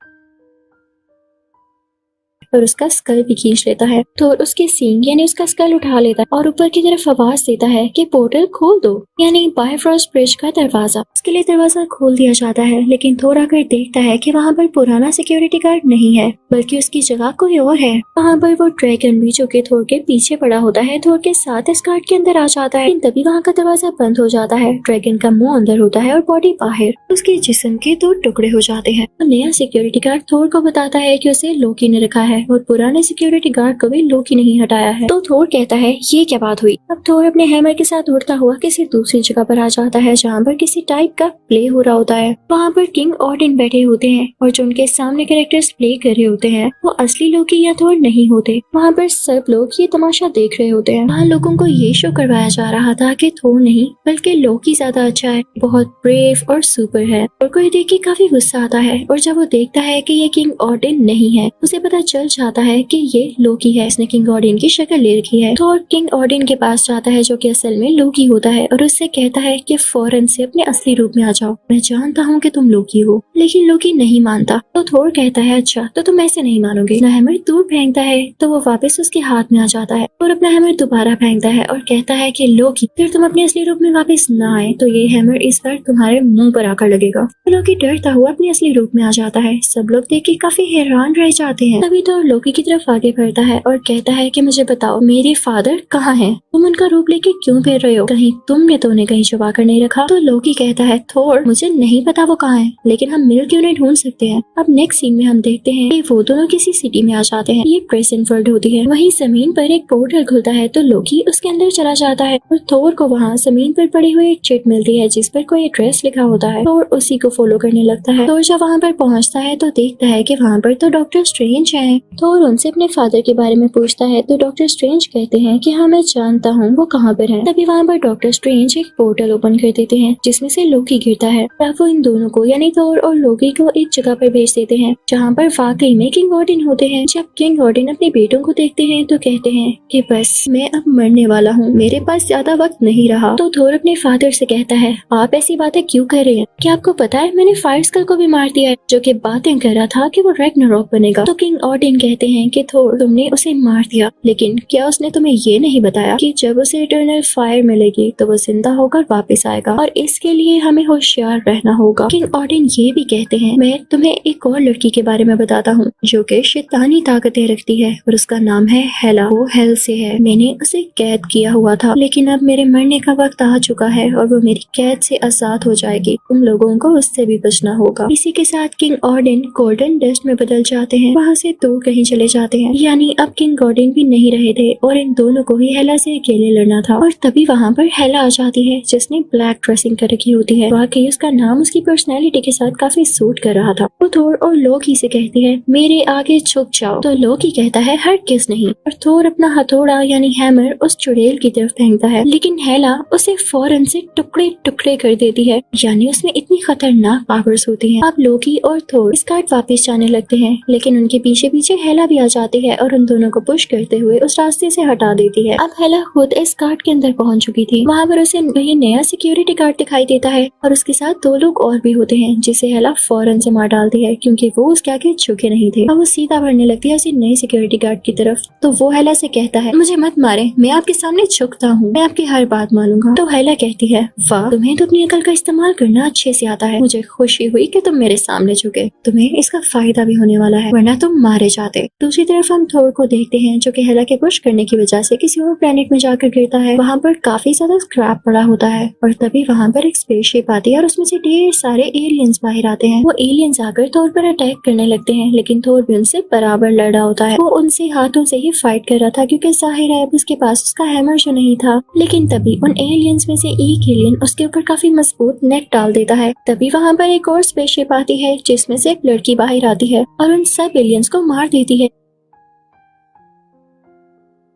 और उसका स्कल भी खींच लेता है। तो उसके सींग यानी उसका स्कल उठा लेता है और ऊपर की तरफ आवाज देता है कि पोर्टल खोल दो, यानी बायफ्रॉस्ट ब्रिज का दरवाजा। उसके लिए दरवाजा खोल दिया जाता है, लेकिन थोर आकर देखता है कि वहाँ पर पुराना सिक्योरिटी गार्ड नहीं है, बल्कि उसकी जगह कोई और है। वहाँ पर वो ड्रैगन भी, जो कि थोर के पीछे पड़ा होता है, थोर के साथ इस गार्ड के अंदर आ जाता है। लेकिन तभी वहाँ का दरवाजा बंद हो जाता है। ड्रैगन का मुंह अंदर होता है और बॉडी बाहर। उसके जिस्म के 2 टुकड़े हो जाते हैं। तो नया सिक्योरिटी गार्ड थोर को बताता है कि उसे लोकी ने रखा है और पुराने सिक्योरिटी गार्ड को भी लोकी नहीं हटाया है। तो थोर कहता है, ये क्या बात हुई। अब थोर अपने हैमर के साथ उड़ता हुआ किसी दूसरी जगह पर आ जाता है जहाँ पर किसी टाइप का प्ले हो रहा होता है। वहाँ पर किंग ऑडिन बैठे होते हैं और जो उनके सामने कैरेक्टर्स प्ले कर रहे होते हैं वो असली लोकी या थोर नहीं होते। वहाँ पर सब लोग ये तमाशा देख रहे होते हैं। वहाँ लोगों को ये शो करवाया जा रहा था कि थोर नहीं बल्कि लोकी ज्यादा अच्छा है, बहुत ब्रेव और सुपर है। और कोई देख के काफी गुस्सा आता है, और जब वो देखता है कि ये किंग ऑडिन नहीं है, उसे पता चल जाता है कि ये लोकी है, इसने किंग ऑडिन की शक्ल ले रखी है। थोर किंग ऑडिन के पास जाता है जो कि असल में लोकी होता है और उससे कहता है कि फौरन से अपने असली रूप में आ जाओ, मैं जानता हूँ कि तुम लोकी हो। लेकिन लोकी नहीं मानता। तो थोर कहता है, अच्छा तो तुम ऐसे नहीं मानोगे। अपना हैमर दूर फेंकता है तो वो वापस उसके हाथ में आ जाता है और अपना हैमर दोबारा फेंकता है और कहता है कि लोकी, फिर तुम अपने असली रूप में वापस ना आए तो ये हैमर इस बार तुम्हारे मुंह पर आकर लगेगा। तो लोकी डरता हुआ अपने असली रूप में आ जाता है। सब लोग देख के काफी हैरान रह जाते हैं। तभी तो लोकी की तरफ आगे बढ़ता है और कहता है कि मुझे बताओ मेरे फादर कहाँ हैं? तुम उनका रूप लेके क्यों फिर रहे हो? कहीं तुमने तो उन्हें कहीं छुपा कर नहीं रखा? तो लोकी कहता है, थोर मुझे नहीं पता वो कहाँ है, लेकिन हम मिलकर उन्हें ढूंढ सकते हैं। अब नेक्स्ट सीन में हम देखते हैं कि वो दोनों किसी सिटी में आ जाते हैं। ये प्रेजेंट वर्ल्ड होती है। वहीं जमीन पर एक पोर्टल खुलता है तो लोकी उसके अंदर चला जाता है और थोर को वहाँ जमीन पर पड़ी हुई एक चिट मिलती है जिस पर कोई एड्रेस लिखा होता है। थोर उसी को फॉलो करने लगता है। थोर जब वहाँ पर पहुँचता है तो देखता है कि वहाँ पर तो डॉक्टर स्ट्रेंज है। थोर उनसे अपने फादर के बारे में पूछता है तो डॉक्टर स्ट्रेंज कहते हैं कि हाँ मैं जानता हूँ वो कहाँ पर है। तभी वहाँ पर डॉक्टर स्ट्रेंज एक पोर्टल ओपन कर देते हैं जिसमें से लोकी गिरता है। तब वो इन दोनों को यानी थोर और लोकी को एक जगह पर भेज देते हैं जहाँ पर वाकई में किंग ऑडिन होते हैं। जब किंग ऑडिन अपने बेटों को देखते हैं तो कहते हैं कि बस मैं अब मरने वाला हूँ, मेरे पास ज्यादा वक्त नहीं रहा। तो थोर अपने फादर से कहता है, आप ऐसी बातें क्यों कर रहे हैं? क्या आपको पता है मैंने फायर स्कल को भी मार दिया है जो कि बातें कर रहा था कि वो रैग्नारोक बनेगा। तो किंग ऑडिन कहते हैं कि थोर तुमने उसे मार दिया, लेकिन क्या उसने तुम्हें ये नहीं बताया कि जब उसे इटर्नल फायर मिलेगी तो वो जिंदा होकर वापस आएगा और इसके लिए हमें होशियार रहना होगा। किंग ऑडिन ये भी कहते हैं, मैं तुम्हें एक और लड़की के बारे में बताता हूँ जो कि शैतानी ताकतें रखती है और उसका नाम है हेला। वो हेल से है। मैंने उसे कैद किया हुआ था, लेकिन अब मेरे मरने का वक्त आ चुका है और वो मेरी कैद से आजाद हो जाएगी। तुम लोगों को उससे भी बचना होगा। इसी के साथ किंग ऑडिन गोल्डन डस्ट में बदल जाते हैं। वहाँ से दूर कहीं चले जाते हैं। यानी अब किंग गॉर्डन भी नहीं रहे थे और इन दोनों को ही हेला से अकेले लड़ना था। और तभी वहाँ पर हेला आ जाती है जिसने ब्लैक ड्रेसिंग कर रखी होती है। वाकई उसका नाम उसकी पर्सनैलिटी के साथ काफी सूट कर रहा था। वो थोर और लोकी से कहती है मेरे आगे झुक जाओ। तो लोकी कहता है हरगिज़ नहीं और थोर अपना हथौड़ा यानी हैमर उस चुड़ैल की तरफ फेंकता है, लेकिन हेला उसे फौरन से टुकड़े टुकड़े कर देती है। यानी उसमें इतनी खतरनाक पावर्स होती हैं। अब लोकी और थोर स्कार्ट वापस जाने लगते हैं, लेकिन उनके पीछे पीछे हेला भी आ जाती है और उन दोनों को पुश करते हुए उस रास्ते से हटा देती है। अब हेला खुद इस गार्ड के अंदर पहुंच चुकी थी। वहाँ पर उसे वही नया सिक्योरिटी गार्ड दिखाई देता है और उसके साथ 2 लोग और भी होते हैं, जिसे हेला फौरन से मार डालती है क्योंकि वो उसके आगे झुके नहीं थे। अब वो सीधा बढ़ने लगती है उसी नए सिक्योरिटी गार्ड की तरफ। तो वो हेला से कहता है मुझे मत मारे, मैं आपके सामने झुकता हूँ, मैं आपकी हर बात मानूंगा। तो हेला कहती है वाह, तुम्हें तो अपनी अकल का इस्तेमाल करना अच्छे से आता है। मुझे खुशी हुई कि तुम मेरे सामने झुके, तुम्हें इसका फायदा भी होने वाला है, वरना तुम मारे जाते। दूसरी तरफ हम थोर को देखते हैं जो कि हेला के पुश करने की वजह से किसी और प्लेनेट में जाकर गिरता है। वहाँ पर काफी ज्यादा स्क्रैप पड़ा होता है और तभी वहाँ पर एक स्पेसशिप आती है और उसमें से ढेर सारे एलियंस बाहर आते हैं। वो एलियंस आकर थोर पर अटैक करने लगते हैं, लेकिन थोर भी उनसे बराबर लड़ा होता है। वो उनसे हाथों से ही फाइट कर रहा था क्योंकि जाहिर है अब उसके पास उसका हैमर जो नहीं था। लेकिन तभी उन एलियंस में से एक एलियन उसके ऊपर काफी मजबूत नेट डाल देता है। तभी वहाँ पर एक और स्पेसशिप आती है जिसमें से एक लड़की बाहर आती है और उन सब एलियंस को मार देती है।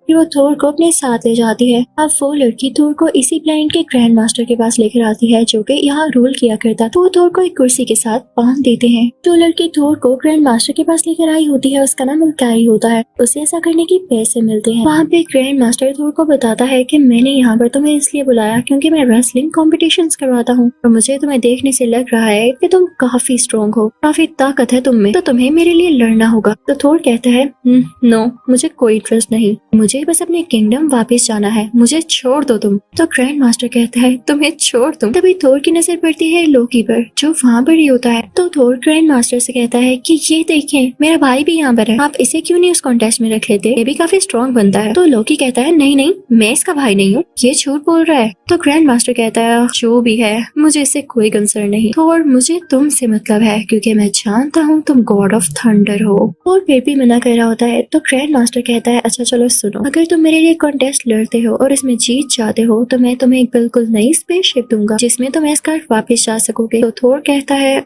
फिर वो थोर को अपने साथ ले जाती है। अब वो लड़की थोर को इसी प्लेनेट के ग्रैंड मास्टर के पास लेकर आती है जो कि यहाँ रूल किया करता। तो वो थोर को एक कुर्सी के साथ बांध देते हैं। जो लड़की थोर को ग्रैंड मास्टर के पास लेकर आई होती है उसका नाम उल्कारी होता है। उसे ऐसा करने के पैसे मिलते हैं। वहाँ पे ग्रैंड मास्टर थोर को बताता है कि मैंने यहाँ पर तुम्हें इसलिए बुलाया क्योंकि मैं रेसलिंग कॉम्पिटिशंस करवाता हूँ और मुझे तुम्हें देखने से लग रहा है कि तुम काफी स्ट्रॉन्ग हो, काफी ताकत है तुम में, तो तुम्हें मेरे लिए लड़ना होगा। तो थोर कहता है नो, मुझे कोई इंटरेस्ट नहीं, मुझे बस अपने किंगडम वापस जाना है, मुझे छोड़ दो तुम। तो ग्रैंड मास्टर कहता है तुम्हें छोड़ दूं। तभी थोर की नजर पड़ती है लोकी पर जो वहाँ पर ही होता है। तो थोर ग्रैंड मास्टर से कहता है कि ये देखें मेरा भाई भी यहाँ पर है, आप इसे क्यों नहीं उस कॉन्टेस्ट में रख लेते, ये भी काफी स्ट्रॉन्ग बनता है। तो लोकी कहता है नहीं नहीं, मैं इसका भाई नहीं हूँ, ये झूठ बोल रहा है। तो ग्रैंड मास्टर कहता है जो भी है मुझे इससे कोई कंसर्न नहीं, थोर मुझे तुमसे मतलब है क्योंकि मैं जानता हूँ तुम गॉड ऑफ थंडर हो। और फिर भी मना कर रहा होता है। तो ग्रैंड मास्टर कहता है अच्छा चलो सुनो, अगर तुम मेरे लिए कॉन्टेस्ट लड़ते हो और इसमें जीत जाते हो तो मैं तुम्हें एक बिल्कुल नई स्पेसशिप दूंगा जिसमें तुम एस्कार्ट वापस जा सकोगे। तो थोर कहता है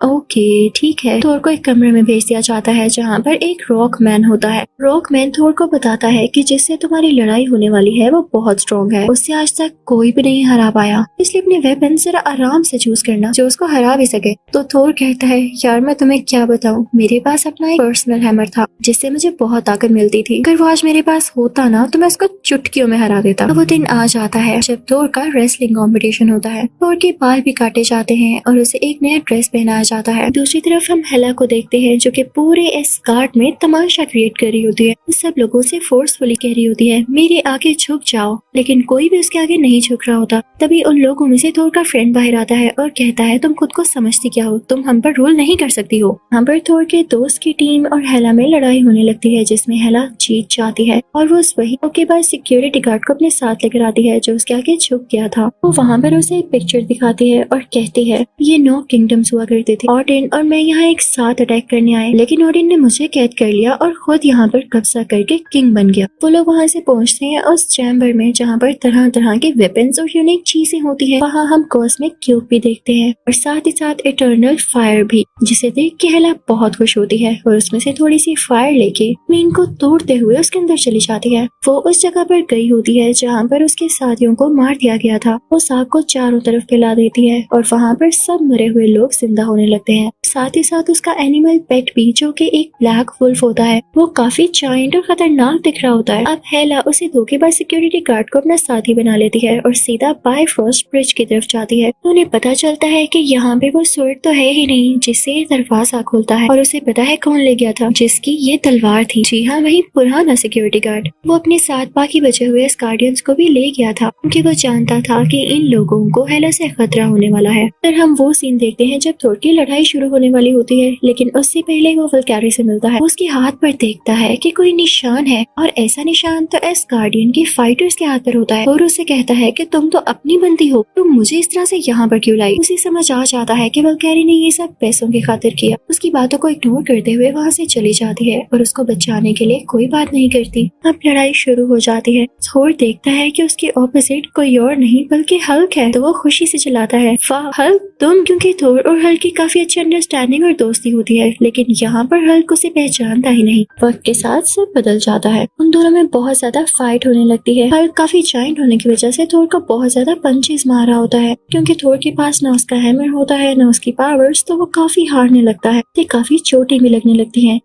ओके ठीक है। थोर को एक कमरे में भेज दिया जाता है जहाँ पर एक रॉक मैन होता है। रॉक मैन थोर को बताता है कि जिससे तुम्हारी लड़ाई होने वाली है वो बहुत स्ट्रॉन्ग है, उससे आज तक कोई भी नहीं हरा पाया, इसलिए अपने वेपन जरा आराम से चूज करना जो उसको हरा भी सके। तो थोर कहता है यार मैं तुम्हें क्या बताऊं, मेरे पास अपना एक पर्सनल हैमर था जिससे मुझे बहुत ताकत मिलती थी, अगर वो आज मेरे पास होता ना तो मैं उसको चुटकियों में हरा देता। तो वो दिन आ जाता है जब थोर का रेसलिंग कंपटीशन होता है। थोर के बाल भी काटे जाते हैं और उसे एक नया ड्रेस पहनाया जाता है। दूसरी तरफ हम हेला को देखते हैं जो कि पूरे इस गार्ड में तमाशा क्रिएट कर रही होती है। वो सब लोगों से फोर्सफुली कह रही होती है मेरे आगे झुक जाओ, लेकिन कोई भी उसके आगे नहीं झुक रहा होता। तभी उन लोगों में से थोर का फ्रेंड बाहर आता है और कहता है तुम खुद को समझती क्या हो, तुम हम पर रूल नहीं कर सकती हो। यहाँ पर थोर के दोस्त की टीम और हेला में लड़ाई होने लगती है जिसमें हेला जीत जाती है और वो वही के बाद सिक्योरिटी गार्ड को अपने साथ लेकर आती है जो उसके आगे झुक गया था। वो वहाँ पर उसे एक पिक्चर दिखाती है और कहती है ये 9 किंगडम्स हुआ करते थे, ओडिन और मैं यहाँ एक साथ अटैक करने आए, लेकिन ओडिन ने मुझे कैद कर लिया और खुद यहाँ पर कब्जा करके किंग बन गया। वो लोग वहाँ से पहुँचते हैं उस चैम्बर में जहाँ पर तरह तरह के वेपन्स और यूनिक चीजें होती है। वहाँ हम कॉस्मिक क्यूब भी देखते हैं और साथ ही साथ इटर्नल फायर भी, जिसे देख के हेला बहुत खुश होती है और उसमें से थोड़ी सी फायर लेके क्वीन को तोड़ते हुए उसके अंदर चली जाती है। वो उस जगह पर गई होती है जहाँ पर उसके साथियों को मार दिया गया था। वो साग को चारों तरफ फैला देती है और वहाँ पर सब मरे हुए लोग जिंदा होने लगते हैं। साथ ही साथ उसका एनिमल पेट भी जो कि एक ब्लैक वुल्फ होता है, वो काफी जायंट और खतरनाक दिख रहा होता है। अब हेला उसे धोखेबाज सिक्योरिटी गार्ड को अपना साथी बना लेती है और सीधा बायफ्रॉस्ट ब्रिज की तरफ जाती है। तो उन्हें पता चलता है कि यहाँ पे वो स्वॉर्ड तो है ही नहीं जिससे ये दरवाजा खुलता है और उसे पता है कौन ले गया था, जिसकी ये तलवार थी। जी हाँ, वही पुराना सिक्योरिटी गार्ड। वो अपने साथ बाकी बचे हुए एस्गार्डियंस को भी ले गया था क्योंकि वो जानता था कि इन लोगों को हेला से खतरा होने वाला है। फिर हम वो सीन देखते हैं जब थोर की लड़ाई शुरू होने वाली होती है, लेकिन उससे पहले वो वल्कैरी से मिलता है। उसके हाथ पर देखता है कि कोई निशान है और ऐसा निशान तो एस्गार्डियन के फाइटर्स के हाथ पर होता है। और उससे कहता है कि तुम तो अपनी बंदी हो, तुम मुझे इस तरह से यहाँ पर क्यों लाई। उसे समझ आ जाता है कि वल्कैरी ने ये सब पैसों की खातिर किया। उसकी बातों को इग्नोर करते हुए वहाँ से चली जाती है और उसको बचाने के लिए कोई बात नहीं करती। अब लड़ाई शुरू हो जाती है। थोर देखता है कि उसके ऑपोजिट कोई और नहीं बल्कि हल्क है, तो वो खुशी से चिल्लाता है, वाह हल्क तुम। क्योंकि थोर और हल्क की काफी अच्छी अंडरस्टैंडिंग और दोस्ती होती है, लेकिन यहाँ पर हल्क उसे पहचानता ही नहीं। वक्त के साथ सब बदल जाता है। उन दोनों में बहुत ज्यादा फाइट होने लगती है। हल्क काफी जायंट होने की वजह से थोर को बहुत ज्यादा पंचेस मार रहा होता है। क्योंकि थोर के पास न उसका हैमर होता है न उसकी पावर्स, तो वो काफी हारने लगता है। काफी चोटें भी लगने लगती हैं।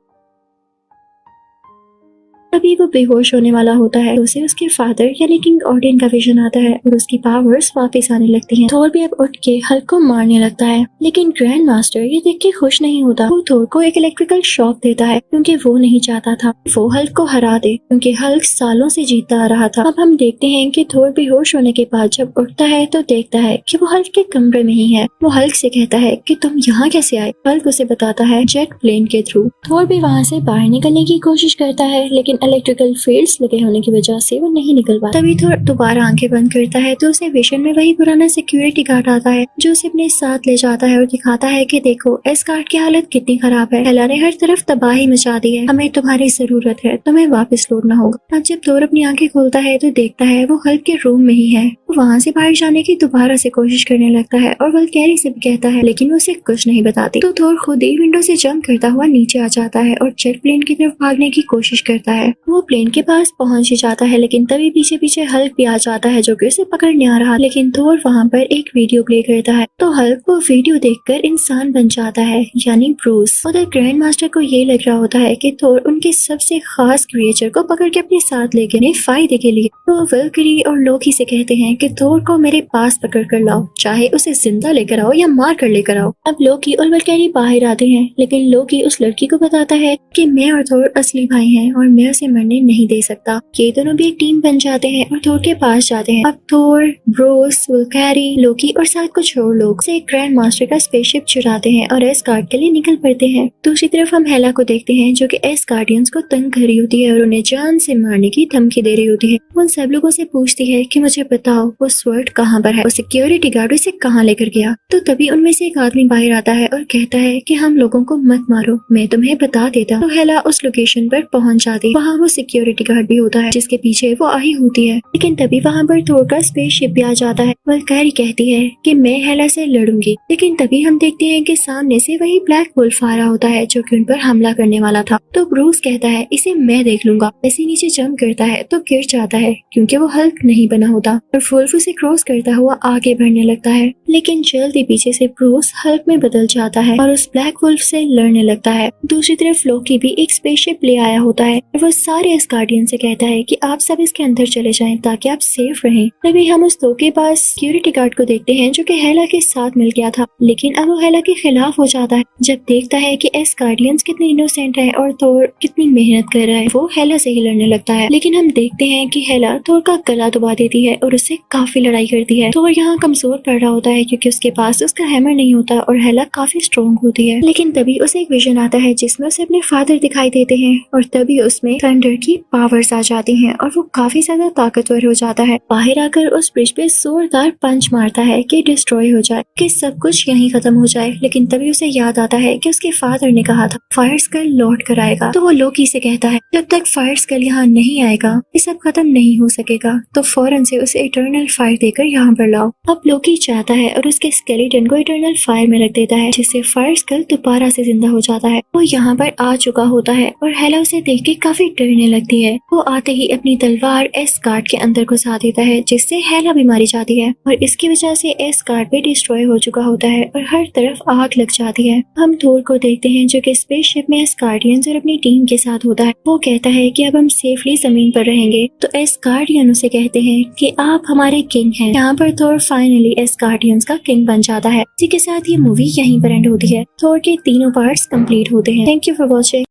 तभी वो बेहोश होने वाला होता है। उसे उसके फादर यानी किंग ऑडियन का विजन आता है और उसकी पावर्स वापस आने लगती हैं। थोर भी अब उठ के हल्क को मारने लगता है, लेकिन ग्रैंड मास्टर ये देख के खुश नहीं होता। वो थोर को एक इलेक्ट्रिकल शॉक देता है क्योंकि वो नहीं चाहता था वो हल्क को हरा दे, क्योंकि हल्क सालों से जीतता आ रहा था। अब हम देखते हैं कि थोर बेहोश होने के बाद जब उठता है तो देखता है कि वो हल्क के कमरे में ही है। वो हल्क से कहता है कि तुम यहाँ कैसे आए। हल्क उसे बताता है जेट प्लेन के थ्रू। थोर भी वहाँ से बाहर निकलने की कोशिश करता है, लेकिन इलेक्ट्रिकल फील्ड्स लगे होने की वजह से वो नहीं निकल पाता। तभी थोर दोबारा आंखें बंद करता है तो उसे विजन में वही पुराना सिक्योरिटी गार्ड आता है जो उसे अपने साथ ले जाता है और दिखाता है कि देखो इस गार्ड की हालत कितनी खराब है। हेला ने हर तरफ तबाही मचा दी है, हमें तुम्हारी जरूरत है, तुम्हें वापस लौटना होगा। अब जब थोर अपनी आंखें खोलता है तो देखता है वो हल्क के रूम में ही है। वो वहाँ से बाहर जाने की दोबारा से कोशिश करने लगता है और वल्कैरी से भी कहता है, लेकिन वो उसे कुछ नहीं बताती। तो थोर खुद ही विंडो से जंप करता हुआ नीचे आ जाता है और जेट प्लेन की तरफ भागने की कोशिश करता है। वो प्लेन के पास पहुंच ही जाता है, लेकिन तभी पीछे पीछे हल्क भी आ जाता है जो कि उसे पकड़ने आ रहा। लेकिन थोर वहाँ पर एक वीडियो प्ले करता है तो हल्क वो वीडियो देखकर इंसान बन जाता है, यानी ब्रूस। उधर ग्रैंड मास्टर को ये लग रहा होता है कि थोर उनके सबसे खास क्रिएचर को पकड़ के अपने साथ ले गए फायदे के लिए। तो वल्कैरी और लोकी से कहते हैं कि थोर को मेरे पास पकड़ कर लाओ, चाहे उसे जिंदा लेकर आओ या मार कर लेकर आओ। अब लोकी और वल्कैरी बाहर आते हैं, लेकिन लोकी उस लड़की को बताता है कि मैं और थोर असली भाई हैं और मैं उसे मरने नहीं दे सकता। ये दोनों भी एक टीम बन जाते हैं और थोर के पास जाते हैं। अब थोर, ब्रूस, वल्कैरी, लोकी और साथ कुछ और लोग से ग्रैंड मास्टर का स्पेसशिप चुराते हैं और एस्गार्ड के लिए निकल पड़ते हैं। दूसरी तरफ हम हेला को देखते हैं जो कि एस्गार्डियंस को तंग कर रही होती है और उन्हें जान से मारने की धमकी दे रही होती है। वो उन सब लोगों से पूछती है कि मुझे बताओ वो स्वर्ड कहाँ पर है, वो सिक्योरिटी गार्ड उसे कहाँ लेकर गया। तो तभी उनमें से एक आदमी बाहर आता है और कहता है कि हम लोगों को मत मारो, मैं तुम्हें बता देता। तो हेला उस लोकेशन पर पहुंच जाती। वहाँ वो सिक्योरिटी गार्ड भी होता है जिसके पीछे वो आई होती है, लेकिन तभी वहाँ पर थोर का स्पेसशिप भी आ जाता है। वल्कैरी कहती है कि मैं हेला से लड़ूंगी, लेकिन तभी हम देखते हैं कि सामने से वही ब्लैक वुल्फ आ रहा होता है जो कि उन पर हमला करने वाला था। तो ब्रूस कहता है इसे मैं देख लूंगा। ऐसे नीचे जंप करता है तो गिर जाता है क्योंकि वो हल्क नहीं बना होता और वुल्फ उसे क्रॉस करता हुआ आगे बढ़ने लगता है, लेकिन जल्दी पीछे से ब्रूस हल्क में बदल जाता है और उस ब्लैक वुल्फ से लड़ने लगता है। दूसरी तरफ लोकी भी एक स्पेसशिप ले आया होता है और वो सारे एस्गार्डियन से कहता है कि आप सब इसके अंदर चले जाएं ताकि आप सेफ रहें। तभी हम उस दो के पास सिक्योरिटी गार्ड को देखते हैं जो कि हेला के साथ मिल गया था, लेकिन अब वो हेला के खिलाफ हो जाता है जब देखता है कि एस्गार्डियंस कितने इनोसेंट हैं और थोर कितनी मेहनत कर रहा है। वो हेला से ही लड़ने लगता है, लेकिन हम देखते हैं कि हेला थोर का गला दबा देती है और उससे काफी लड़ाई करती है। थोर यहाँ कमजोर पड़ रहा होता है क्योंकि उसके पास उसका हैमर नहीं होता और हेला काफी स्ट्रॉन्ग होती है। लेकिन तभी उसे एक विजन आता है जिसमें उसे अपने फादर दिखाई देते हैं और तभी उसमें थंडर की पावर्स आ जाती हैं और वो काफी ज्यादा ताकतवर हो जाता है। बाहर आकर उस ब्रिज पे जोरदार पंच मारता है कि डिस्ट्रॉय हो जाए, कि सब कुछ यहीं खत्म हो जाए। लेकिन तभी उसे याद आता है कि उसके फादर ने कहा था फायर स्कल लौट कर आएगा। तो वो लोकी से कहता है जब तक फायर स्कल यहाँ नहीं आएगा ये सब खत्म नहीं हो सकेगा, तो फौरन से उसे इटर्नल फायर देकर यहाँ पर लाओ। अब लोकी चाहता है और उसके स्केलेटन को इटर्नल फायर में रख देता है जिससे फायर स्कल दोबारा से जिंदा हो जाता है। वो यहाँ पर आ चुका होता है और हेला उसे देख के काफी डरने लगती है। वो आते ही अपनी तलवार एस्गार्ड के अंदर घुसा देता है जिससे हेला भी मारी जाती है और इसकी वजह से एस्गार्ड भी डिस्ट्रॉय हो चुका होता है और हर तरफ आग लग जाती है। हम थोर को देखते हैं जो कि स्पेसशिप में एस्गार्डियंस और अपनी टीम के साथ होता है। वो कहता है कि अब हम सेफली जमीन पर रहेंगे, तो एस्गार्डियन उसे कहते हैं कि आप हमारे किंग हैं। यहाँ पर थोर फाइनली एस्गार्डियंस का किंग बन जाता है। इसी के साथ ये मूवी यहीं पर एंड होती है। थोर के तीनों पार्ट्स कंप्लीट होते हैं। Thank you for watching.